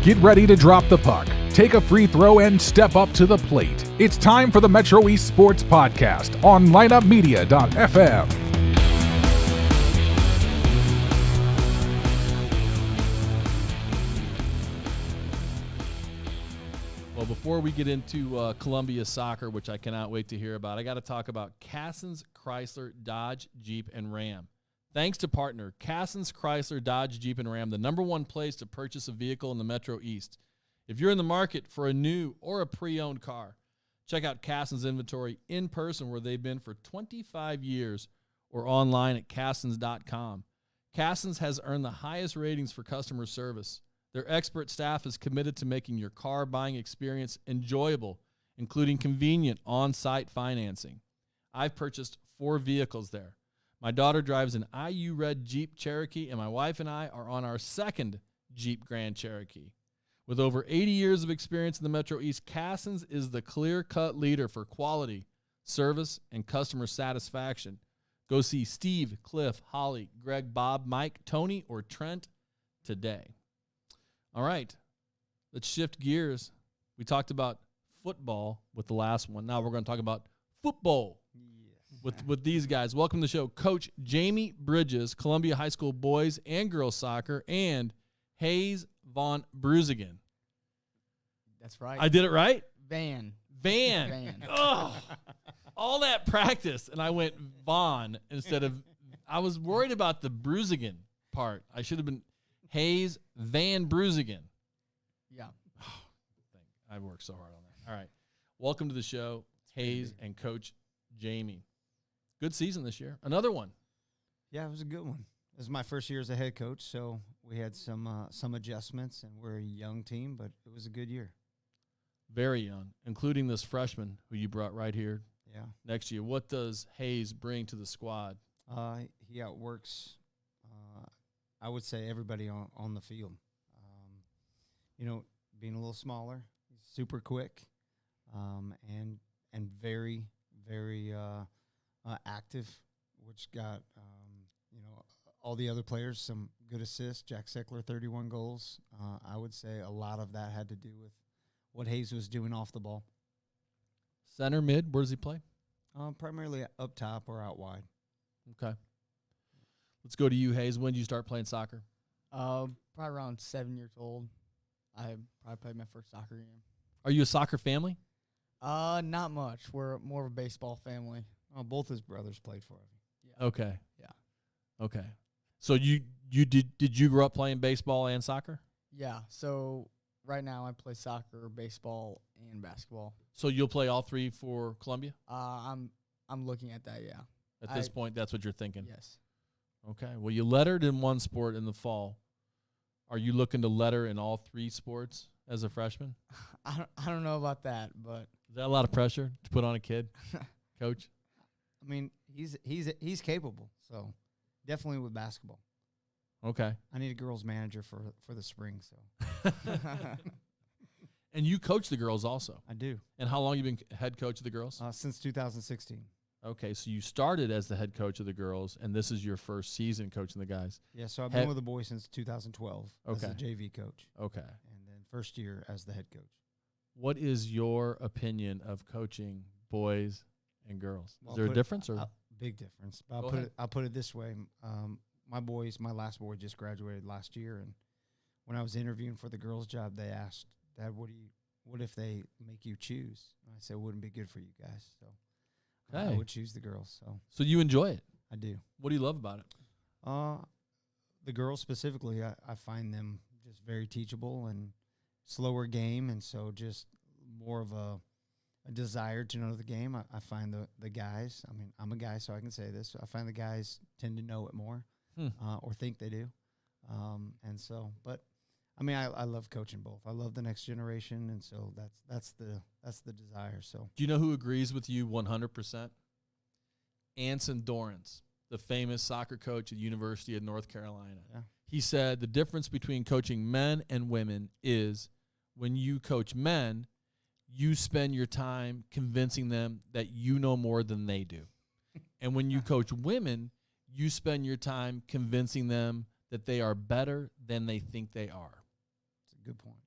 Get ready to drop the puck, take a free throw, and step up to the plate. It's time for the Metro East Sports Podcast on lineupmedia.fm. Well, before we get into Columbia soccer, which I cannot wait to hear about, I got to talk about Cassens Chrysler, Dodge, Jeep, and Ram. Thanks to partner Cassens Chrysler, Dodge, Jeep, and Ram, the #1 place to purchase a vehicle in the Metro East. If you're in the market for a new or a pre-owned car, check out Cassens inventory in person where they've been for 25 years or online at cassens.com. Cassens has earned the highest ratings for customer service. Their expert staff is committed to making your car buying experience enjoyable, including convenient on-site financing. I've purchased 4 vehicles there. My daughter drives an IU Red Jeep Cherokee, and my wife and I are on our 2nd Jeep Grand Cherokee. With over 80 years of experience in the Metro East, Cassens is the clear-cut leader for quality, service, and customer satisfaction. Go see Steve, Cliff, Holly, Greg, Bob, Mike, Tony, or Trent today. All right, let's shift gears. We talked about football with the last one. Now we're going to talk about football with these guys. Welcome to the show, Coach Jamey Bridges, Columbia High School boys and girls soccer, and Hayes Van Breusegan. That's right. I did it right? Van. Oh, all that practice, and I went Vaughn instead of – I was worried about the Breusegan part. I should have been Hayes Van Breusegan. Yeah. I worked so hard on that. All right. Welcome to the show, Hayes and Coach Jamey. Good season this year. Another one. Yeah, it was a good one. This is my first year as a head coach, so we had some adjustments, and we're a young team, but it was a good year. Very young, including this freshman who you brought right here next to you. What does Hayes bring to the squad? He outworks, I would say, everybody on the field. Being a little smaller, he's super quick, and very, very active, which got all the other players some good assists. Jack Seckler, 31 goals. I would say a lot of that had to do with what Hayes was doing off the ball. Center, mid, where does he play? Primarily up top or out wide. Okay. Let's go to you, Hayes. When did you start playing soccer? Probably around 7 years old. I probably played my first soccer game. Are you a soccer family? Not much. We're more of a baseball family. Both his brothers played for him. Yeah. Okay. Yeah. Okay. So you did you grow up playing baseball and soccer? Yeah. So right now I play soccer, baseball, and basketball. So you'll play all 3 for Columbia? I'm looking at that. Yeah. At this point, that's what you're thinking. Yes. Okay. Well, you lettered in one sport in the fall. Are you looking to letter in all 3 sports as a freshman? I don't know about that, but is that a lot of pressure to put on a kid, Coach? I mean, he's capable, so definitely with basketball. Okay. I need a girls manager for the spring, so. And you coach the girls also. I do. And how long have you been head coach of the girls? Since 2016. Okay, so you started as the head coach of the girls, and this is your first season coaching the guys. Yeah, so I've been with the boys since 2012 as a JV coach. Okay. And then first year as the head coach. What is your opinion of coaching boys and girls? Is there a difference? Or big difference. I'll put it this way. My last boy just graduated last year, and when I was interviewing for the girls' job, they asked, Dad, what if they make you choose? And I said, it wouldn't be good for you guys. So I would choose the girls. So you enjoy it? I do. What do you love about it? The girls specifically, I find them just very teachable and slower game, and so just more of a desire to know the game. I find the guys, I mean, I'm a guy, so I can say this. I find the guys tend to know it more or think they do. And so, but I mean, I love coaching both. I love the next generation, and so that's the desire. So, do you know who agrees with you 100%? Anson Dorrance, the famous soccer coach at the University of North Carolina. Yeah. He said the difference between coaching men and women is when you coach men, you spend your time convincing them that you know more than they do. And when you coach women, you spend your time convincing them that they are better than they think they are. That's a good point.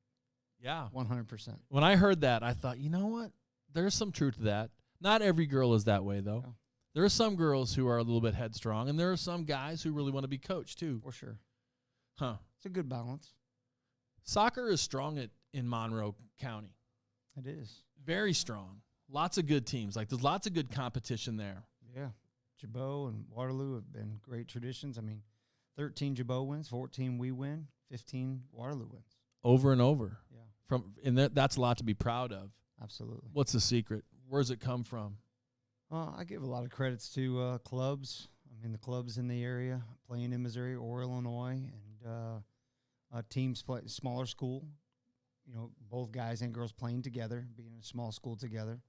Yeah. 100%. When I heard that, I thought, you know what? There's some truth to that. Not every girl is that way, though. No. There are some girls who are a little bit headstrong, and there are some guys who really want to be coached, too. For sure. Huh. It's a good balance. Soccer is strong in Monroe County. It is. Very strong. Lots of good teams. Like, there's lots of good competition there. Yeah. Jabot and Waterloo have been great traditions. I mean, 13 Jabot wins, 14 we win, 15 Waterloo wins. Over and over. Yeah. That's a lot to be proud of. Absolutely. What's the secret? Where does it come from? I give a lot of credits to clubs. I mean, the clubs in the area playing in Missouri or Illinois, and teams play smaller school. You know, both guys and girls playing together, being in a small school together.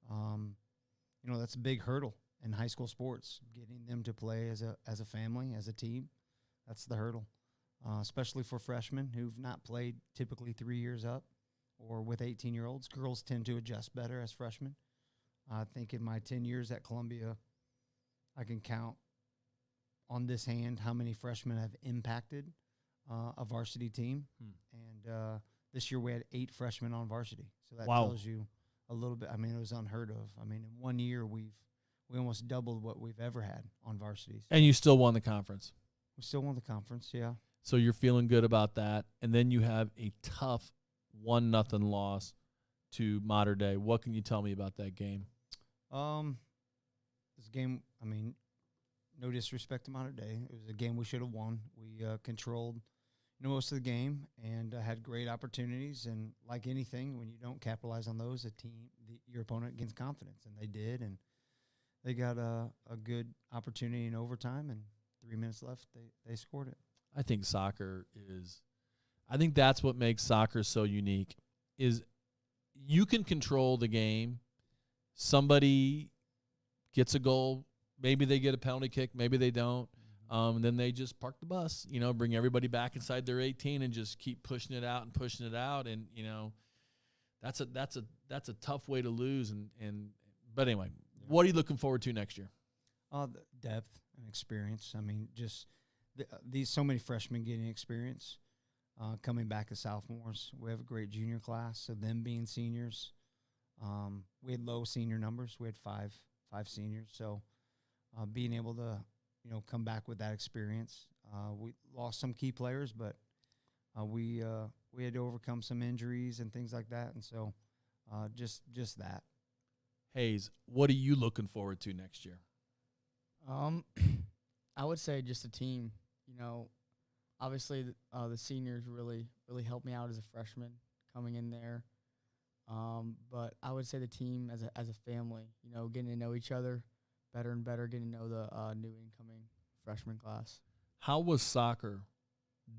You know, that's a big hurdle in high school sports. Getting them to play as a family, as a team, that's the hurdle. Especially for freshmen who've not played typically 3 years up, or with 18-year-olds. Girls tend to adjust better as freshmen. I think in my 10 years at Columbia, I can count on this hand how many freshmen have impacted a varsity team. And this year we had 8 freshmen on varsity. So that tells you a little bit. I mean, it was unheard of. I mean, in 1 year we almost doubled what we've ever had on varsities. And you still won the conference. We still won the conference, yeah. So you're feeling good about that. And then you have a tough 1-0 loss to Mater Dei. What can you tell me about that game? This game, I mean, no disrespect to Mater Dei. It was a game we should have won. We controlled most of the game and had great opportunities. And like anything, when you don't capitalize on those, your opponent gains confidence. And they did. And they got a good opportunity in overtime. And 3 minutes left, they scored it. I think that's what makes soccer so unique, is you can control the game. Somebody gets a goal. Maybe they get a penalty kick. Maybe they don't. And then they just park the bus, bring everybody back inside their 18 and just keep pushing it out and pushing it out. And, that's a tough way to lose. But anyway, what are you looking forward to next year? The depth and experience. I mean, just these so many freshmen getting experience, coming back as sophomores. We have a great junior class, so them being seniors. We had low senior numbers. We had five seniors. So being able to, come back with that experience. We lost some key players, but we had to overcome some injuries and things like that. And so just that. Hayes, what are you looking forward to next year? I would say just a team. Obviously the seniors really helped me out as a freshman coming in there. But I would say the team as a family, getting to know each other better and better, getting to know the new incoming freshman class. How was soccer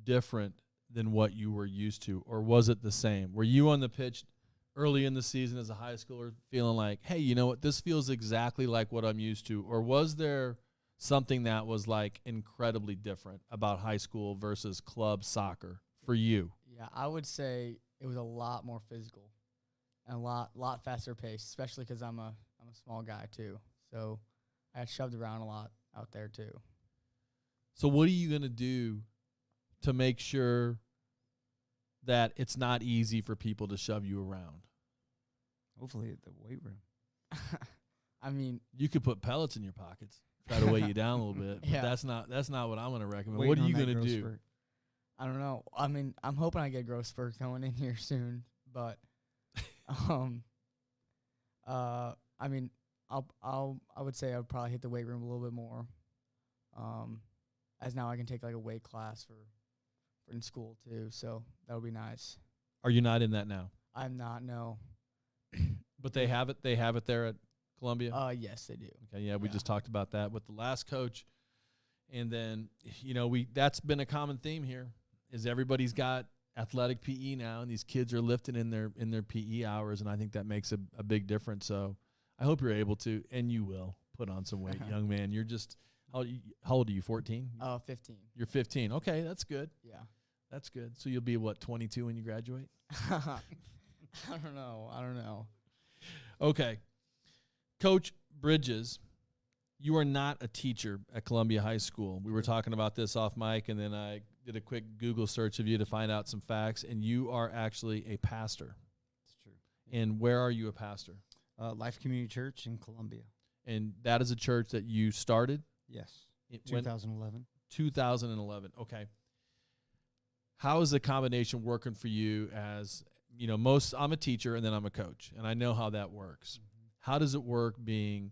different than what you were used to, or was it the same? Were you on the pitch early in the season as a high schooler feeling like, hey, you know what, this feels exactly like what I'm used to? Or was there something that was like incredibly different about high school versus club soccer for you? Yeah, I would say it was a lot more physical and a lot faster paced, especially because I'm a small guy too. So I got shoved around a lot out there too. So what are you going to do to make sure that it's not easy for people to shove you around? Hopefully at the weight room. I mean, you could put pellets in your pockets, try to weigh you down a little bit. But yeah. That's not what I'm going to recommend. Waiting What are on you that going to growth do? spurt. I don't know. I mean, I'm hoping I get growth spurt going in here soon, but I mean, I would say I would probably hit the weight room a little bit more. As now I can take like a weight class for in school too, so that would be nice. Are you not in that now? I'm not, no. But they have it there at Columbia? Yes, they do. Okay, yeah, we just talked about that with the last coach. And then, that's been a common theme here, is everybody's got athletic PE now, and these kids are lifting in their PE hours, and I think that makes a big difference. So I hope you're able to, and you will, put on some weight, young man. You're just, how old are you, 14? 15. You're 15. Okay, that's good. Yeah. That's good. So you'll be, 22 when you graduate? I don't know. Okay. Coach Bridges, You are not a teacher at Columbia High School. We were talking about this off mic, and then I did a quick Google search of you to find out some facts, and you are actually a pastor. It's true. And where are you a pastor? Life Community Church in Columbia. And that is a church that you started? Yes. When? 2011. 2011. Okay. How is the combination working for you as, I'm a teacher and then I'm a coach, and I know how that works. Mm-hmm. How does it work being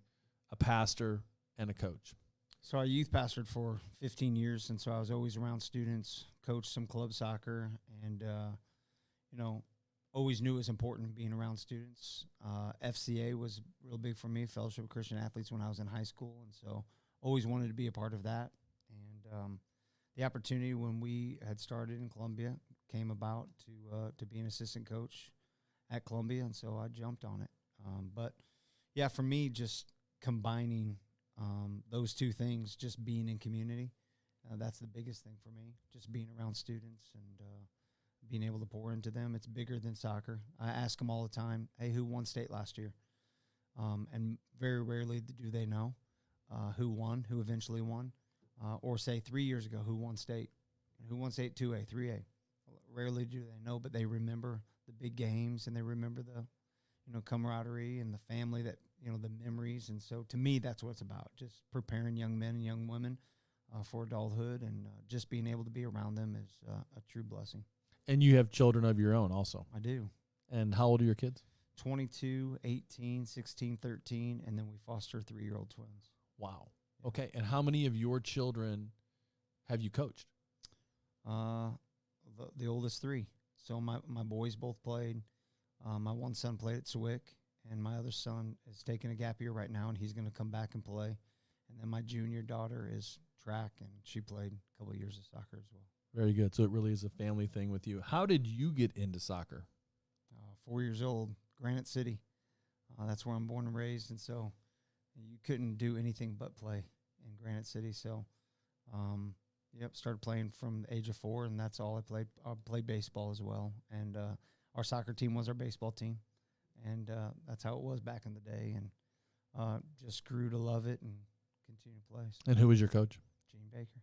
a pastor and a coach? So I youth pastored for 15 years, and so I was always around students, coached some club soccer, and, always knew it was important being around students. FCA was real big for me, Fellowship of Christian Athletes, when I was in high school, and so always wanted to be a part of that. And the opportunity when we had started in Columbia came about to be an assistant coach at Columbia, and so I jumped on it. But, yeah, for me, just combining those two things, just being in community, that's the biggest thing for me, just being around students and being able to pour into them. It's bigger than soccer. I ask them all the time, hey, who won state last year? And very rarely do they know who won, who eventually won. Or say 3 years ago, who won state? And who won state 2A, 3A? Rarely do they know, but they remember the big games, and they remember the, camaraderie and the family that, the memories. And so to me, that's what it's about, just preparing young men and young women for adulthood, and just being able to be around them is a true blessing. And you have children of your own also. I do. And how old are your kids? 22, 18, 16, 13, and then we foster 3-year-old twins. Wow. Okay, and how many of your children have you coached? The oldest 3. So my boys both played. My one son played at Swick, and my other son is taking a gap year right now, and he's going to come back and play. And then my junior daughter is track, and she played a couple of years of soccer as well. Very good. So it really is a family thing with you. How did you get into soccer? 4 years old, Granite City. That's where I'm born and raised, and so you couldn't do anything but play in Granite City. So, started playing from the age of 4, and that's all I played. I played baseball as well, and our soccer team was our baseball team, and that's how it was back in the day, and just grew to love it and continue to play. So. And who was your coach? Gene Baker.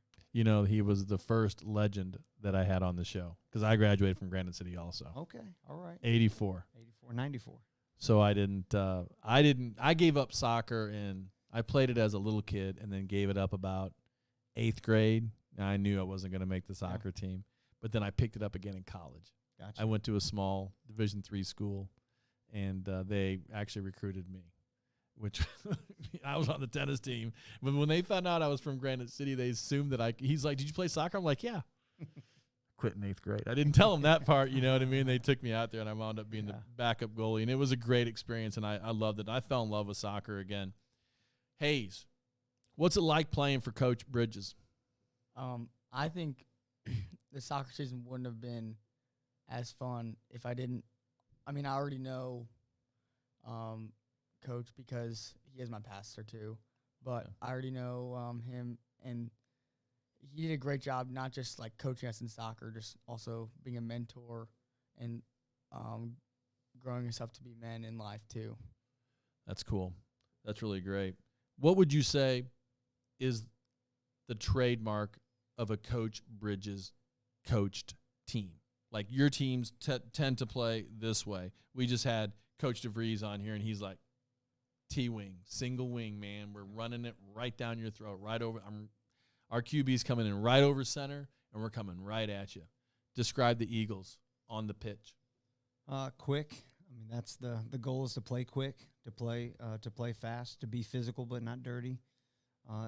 He was the first legend that I had on the show because I graduated from Granite City also. Okay, all right. 84. 94. So I gave up soccer, and I played it as a little kid and then gave it up about 8th grade. And I knew I wasn't going to make the soccer team, but then I picked it up again in college. Gotcha. I went to a small Division III school, and they actually recruited me, which I was on the tennis team. But when they found out I was from Granite City, they assumed that he's like, did you play soccer? I'm like, yeah. Quit in 8th grade. I didn't tell them that part, you know what I mean? They took me out there, and I wound up being the backup goalie, and it was a great experience, and I loved it. I fell in love with soccer again. Hayes, what's it like playing for Coach Bridges? I think the soccer season wouldn't have been as fun if I didn't. I mean, I already know Coach because he is my pastor too, but I already know him, and he did a great job, not just like coaching us in soccer, just also being a mentor and growing us up to be men in life too. That's cool. That's really great. What would you say is the trademark of a Coach Bridges coached team? Like your teams tend to play this way. We just had Coach DeVries on here, and he's like, T-wing, single wing, man. We're running it right down your throat, right over. Our QB's coming in right over center, and we're coming right at you. Describe the Eagles on the pitch. Quick. I mean, that's the goal is to play quick, to play fast, to be physical but not dirty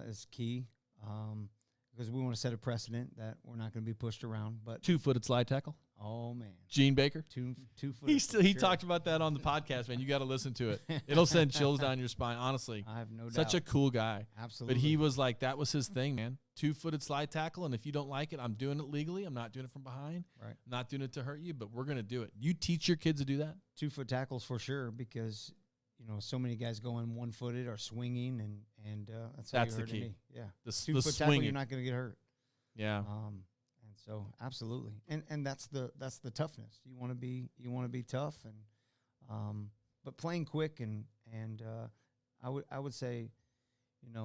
is key. Because we want to set a precedent that we're not going to be pushed around. But 2-footed slide tackle. Oh man, Gene Baker. 2 foot. He talked about that on the podcast, man. You got to listen to it. It'll send chills down your spine. Honestly, I have no doubt. Such a cool guy. Absolutely. But he was like, that was his thing, man. 2-footed slide tackle, and if you don't like it, I'm doing it legally. I'm not doing it from behind. Right. I'm not doing it to hurt you, but we're going to do it. You teach your kids to do that? 2-foot tackles for sure, because so many guys go in 1-footed or swinging, and that's the hurt key. Me. Yeah, The 2-foot tackle, swinging. you're not going to get hurt. Yeah. And so absolutely, and that's the toughness. You want to be tough, and but playing quick and I would say,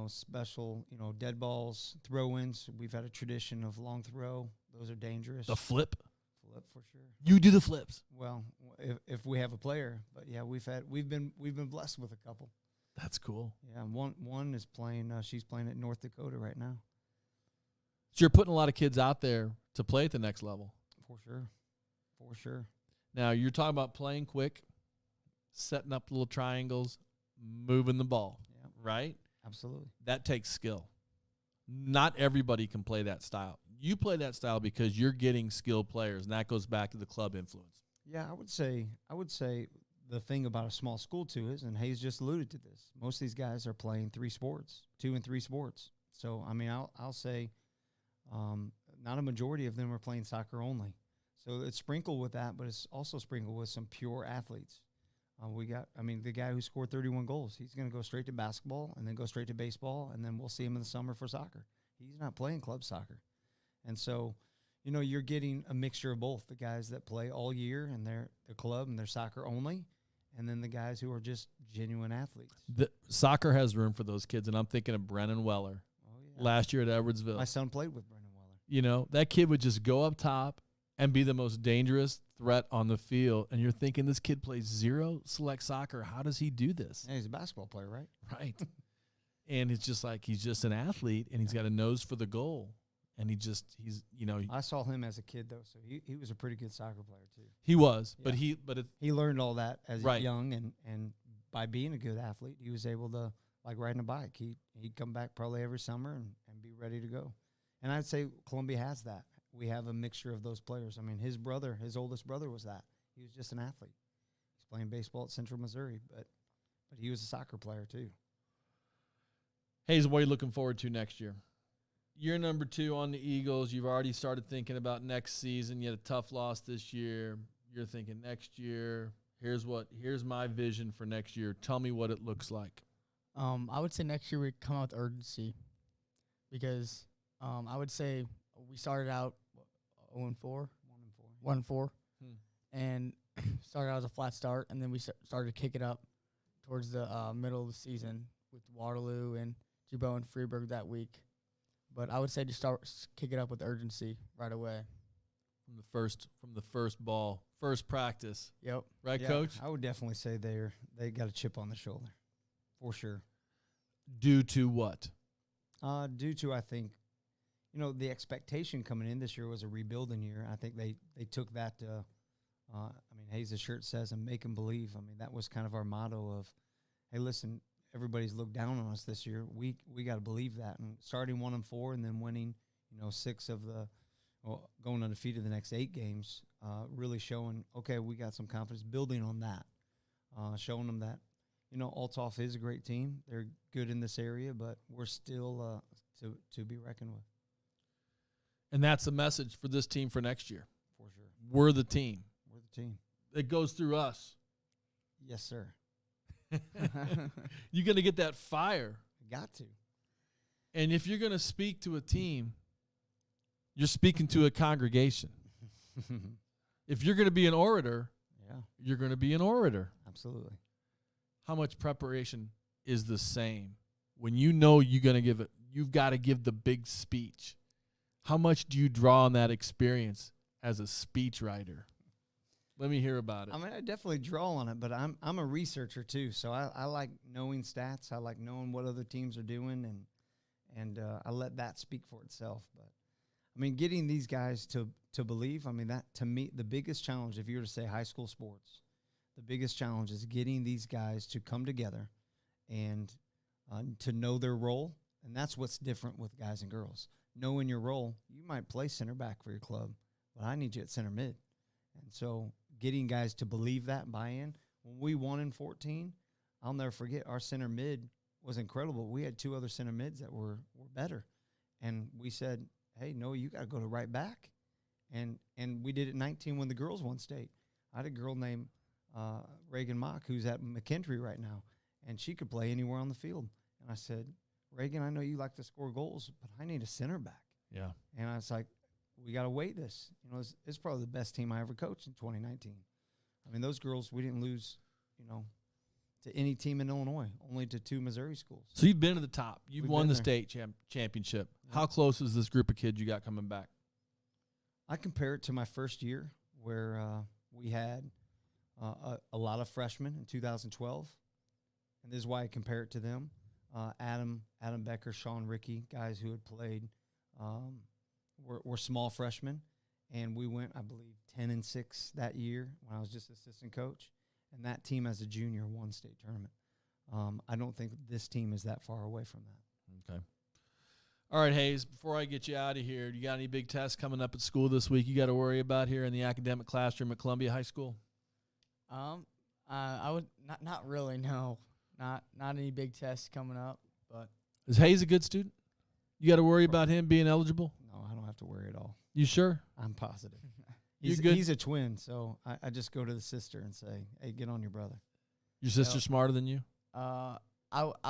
special, dead balls, throw-ins. We've had a tradition of long throw. Those are dangerous. The flip. Flip for sure. You do the flips. Well, if we have a player, but yeah, we've been blessed with a couple. That's cool. Yeah, one is playing. She's playing at North Dakota right now. So you're putting a lot of kids out there to play at the next level. For sure. Now, you're talking about playing quick, setting up little triangles, moving the ball, right? Absolutely. That takes skill. Not everybody can play that style. You play that style because you're getting skilled players, and that goes back to the club influence. Yeah, I would say the thing about a small school, too, is, and Hayes just alluded to this, most of these guys are playing 2 and 3 sports. So, I mean, I'll say not a majority of them are playing soccer only. So it's sprinkled with that, but it's also sprinkled with some pure athletes. The guy who scored 31 goals, he's going to go straight to basketball and then go straight to baseball, and then we'll see him in the summer for soccer. He's not playing club soccer. And so, you're getting a mixture of both, the guys that play all year and they're the club and they're soccer only, and then the guys who are just genuine athletes. The soccer has room for those kids, and I'm thinking of Brennan Weller. Oh, yeah. Last year at Edwardsville. My son played with Brennan Weller. That kid would just go up top and be the most dangerous threat on the field. And you're thinking, this kid plays 0 select soccer. How does he do this? Yeah, he's a basketball player, right? Right. And it's just like he's just an athlete, and he's got a nose for the goal. And I saw him as a kid, though, so he was a pretty good soccer player, too. He was, Yeah. but he learned all that as Right. young, and by being a good athlete, he was able to, like riding a bike. He'd come back probably every summer and be ready to go. And I'd say Columbia has that. We have a mixture of those players. I mean, his oldest brother was that. He was just an athlete. He's playing baseball at Central Missouri, but he was a soccer player too. Hayes, what are you looking forward to next year? You're number 2 on the Eagles. You've already started thinking about next season. You had a tough loss this year. You're thinking next year. Here's my vision for next year. Tell me what it looks like. I would say next year we come out with urgency because I would say we started out 0-4, 1-4, and started out as a flat start, and then we started to kick it up towards the middle of the season with Waterloo and Jubbo and Freeburg that week. But I would say to kick it up with urgency right away. From the first ball, first practice. Yep. Right, Yeah, Coach? I would definitely say they got a chip on the shoulder, for sure. Due to what? Due to, I think, the expectation coming in this year was a rebuilding year. I think they took that to, Hayes' shirt says, and make them believe. I mean, that was kind of our motto of, hey, listen, everybody's looked down on us this year. We got to believe that. And starting 1-4 and then winning, 6 of going undefeated the next 8 games, really showing, okay, we got some confidence, building on that, showing them that, Althoff is a great team. They're good in this area, but we're still to be reckoned with. And that's the message for this team for next year. For sure. We're the team. We're the team. It goes through us. Yes, sir. You're going to get that fire. Got to. And if you're going to speak to a team, you're speaking to a congregation. If you're going to be an orator, you're going to be an orator. Absolutely. How much preparation is the same? When you're going to give it, you've got to give the big speech. How much do you draw on that experience as a speechwriter? Let me hear about it. I mean, I definitely draw on it, but I'm a researcher too, so I like knowing stats. I like knowing what other teams are doing, and I let that speak for itself. But I mean, getting these guys to believe. I mean, that to me the biggest challenge, if you were to say high school sports, the biggest challenge is getting these guys to come together and to know their role, and that's what's different with guys and girls. Knowing your role, you might play center back for your club, but I need you at center mid, and so getting guys to believe that and buy in. When we won in 14, I'll never forget our center mid was incredible. We had 2 other center mids that were better, and we said, "Hey, no, you got to go to right back," and we did it 19 when the girls won state. I had a girl named Reagan Mock who's at McKendree right now, and she could play anywhere on the field. And I said, "Reagan, I know you like to score goals, but I need a center back." Yeah. And I was like, we got to weigh this. It's probably the best team I ever coached in 2019. I mean, those girls, we didn't lose, to any team in Illinois, only to 2 Missouri schools. So you've been to the top. You've We've won been the there. state championship. Yeah. How close is this group of kids you got coming back? I compare it to my first year where we had a lot of freshmen in 2012, and this is why I compare it to them. Adam Becker, Sean Rickey, guys who had played, were small freshmen, and we went, I believe, 10-6 that year when I was just assistant coach, and that team as a junior won state tournament. I don't think this team is that far away from that. Okay. All right, Hayes, before I get you out of here, do you got any big tests coming up at school this week you got to worry about here in the academic classroom at Columbia High School? I would not really, no. Not any big tests coming up, but Is Hayes a good student? You got to worry about him being eligible? No, I don't have to worry at all. You sure? I'm positive. You're good? He's a twin, so I just go to the sister and say, hey, get on your brother. Your sister's smarter than you? I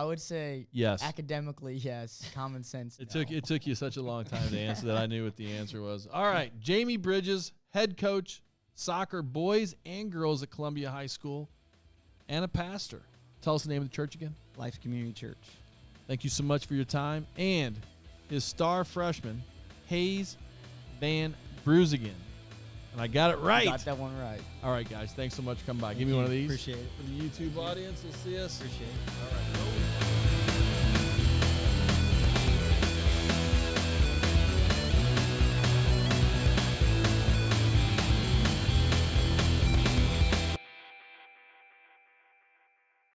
would say Yes. academically, yes. Common sense, no. It took you such a long time to answer that I knew what the answer was. All right, Jamey Bridges, head coach, soccer boys and girls at Columbia High School, and a pastor. Tell us the name of the church again. Life Community Church. Thank you so much for your time. And his star freshman, Hayes Van Breusegan. And I got it right. Got that one right. All right, guys. Thanks so much for coming by. Thank Give me you. one of these. Appreciate it. For the YouTube audience, you'll see us. Appreciate it. All right.